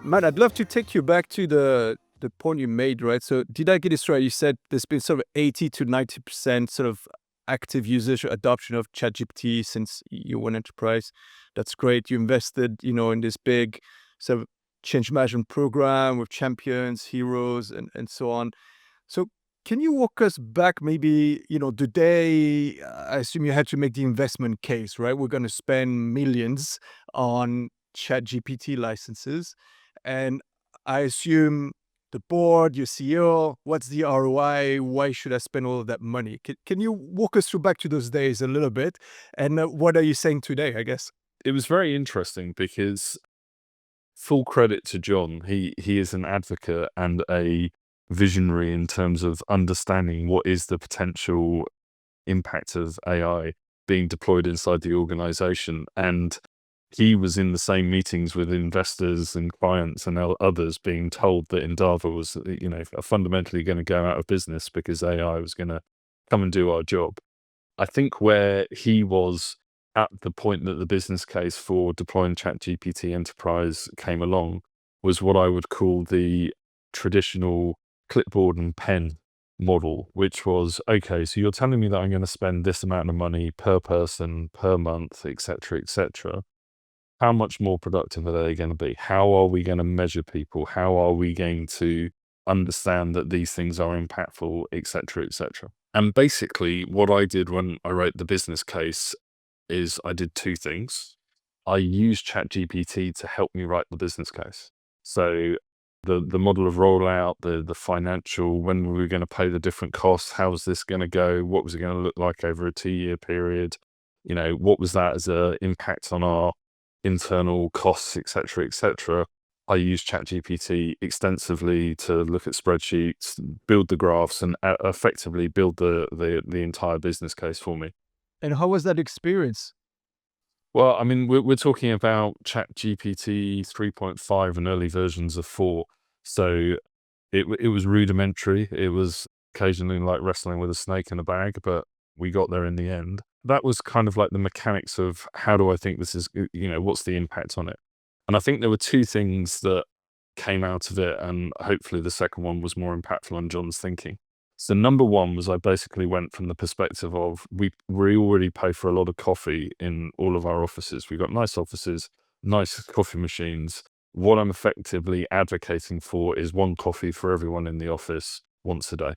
Matt, I'd love to take you back to the point you made, right? So did I get this right? You said there's been sort of 80 to 90% sort of active usage or adoption of ChatGPT since you went enterprise. That's great. You invested, in this big sort of change management program with champions, heroes, and so on. So can you walk us back maybe, the day, I assume you had to make the investment case, right? We're going to spend millions on ChatGPT licenses. And I assume the board, your CEO, what's the ROI? Why should I spend all of that money? Can you walk us through back to those days a little bit? And what are you saying today, I guess? It was very interesting because full credit to John. He is an advocate and a visionary in terms of understanding what is the potential impact of AI being deployed inside the organization. And he was in the same meetings with investors and clients and others being told that Endava was, fundamentally going to go out of business because AI was going to come and do our job. I think where he was at the point that the business case for deploying ChatGPT Enterprise came along was what I would call the traditional clipboard and pen model, which was, okay, so you're telling me that I'm going to spend this amount of money per person, per month, et cetera. How much more productive are they going to be? How are we going to measure people? How are we going to understand that these things are impactful, et cetera? And basically what I did when I wrote the business case is I did two things. I used ChatGPT to help me write the business case. So the model of rollout, the financial, when were we going to pay the different costs? How was this going to go? What was it going to look like over a 2-year period? What was that as an impact on our internal costs, et cetera. I use ChatGPT extensively to look at spreadsheets, build the graphs, and effectively build the entire business case for me. And how was that experience? Well, I mean, we're talking about ChatGPT 3.5 and early versions of 4. So it was rudimentary. It was occasionally like wrestling with a snake in a bag, but we got there in the end. That was kind of like the mechanics of how do I think this is, what's the impact on it? And I think there were two things that came out of it, and hopefully the second one was more impactful on John's thinking. So number one was I basically went from the perspective of we already pay for a lot of coffee in all of our offices. We've got nice offices, nice coffee machines. What I'm effectively advocating for is one coffee for everyone in the office once a day.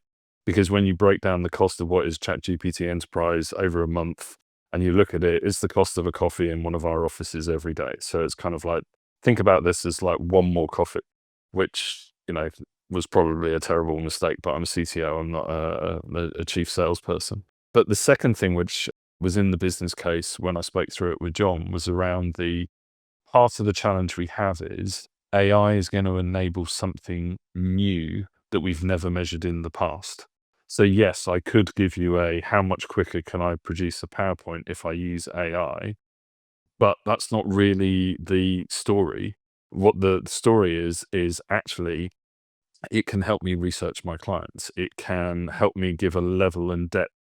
Because when you break down the cost of what is ChatGPT Enterprise over a month and you look at it, it's the cost of a coffee in one of our offices every day. So it's kind of like, think about this as like one more coffee, which, was probably a terrible mistake, but I'm a CTO, I'm not a chief salesperson. But the second thing, which was in the business case when I spoke through it with John, was around the part of the challenge we have is AI is going to enable something new that we've never measured in the past. So yes, I could give you how much quicker can I produce a PowerPoint if I use AI, but that's not really the story. What the story is actually it can help me research my clients. It can help me give a level and depth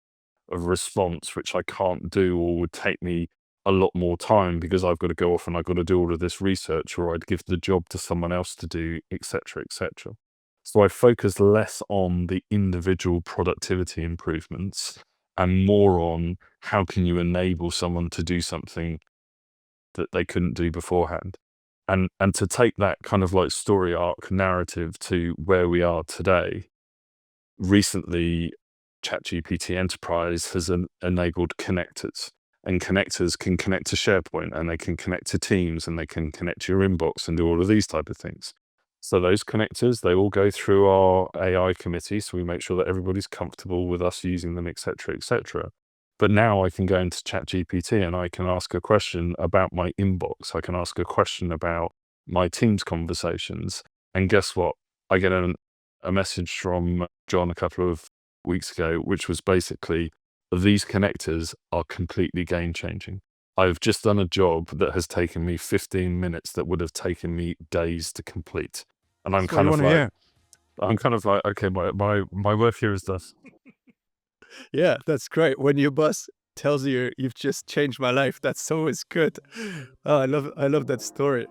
of response, which I can't do or would take me a lot more time because I've got to go off and I've got to do all of this research, or I'd give the job to someone else to do, et cetera. So I focus less on the individual productivity improvements and more on how can you enable someone to do something that they couldn't do beforehand. And to take that kind of like story arc narrative to where we are today, recently ChatGPT Enterprise has enabled connectors, and connectors can connect to SharePoint, and they can connect to Teams, and they can connect to your inbox and do all of these type of things. So those connectors, they all go through our AI committee, so we make sure that everybody's comfortable with us using them, et cetera. But now I can go into ChatGPT and I can ask a question about my inbox. I can ask a question about my Teams conversations. And guess what? I get a message from John a couple of weeks ago, which was basically, these connectors are completely game changing. I've just done a job that has taken me 15 minutes that would have taken me days to complete. And That's what you want to hear. I'm kind of like, okay, my work here is done. Yeah, that's great. When your boss tells you you've just changed my life, that's always good. Oh, I love that story.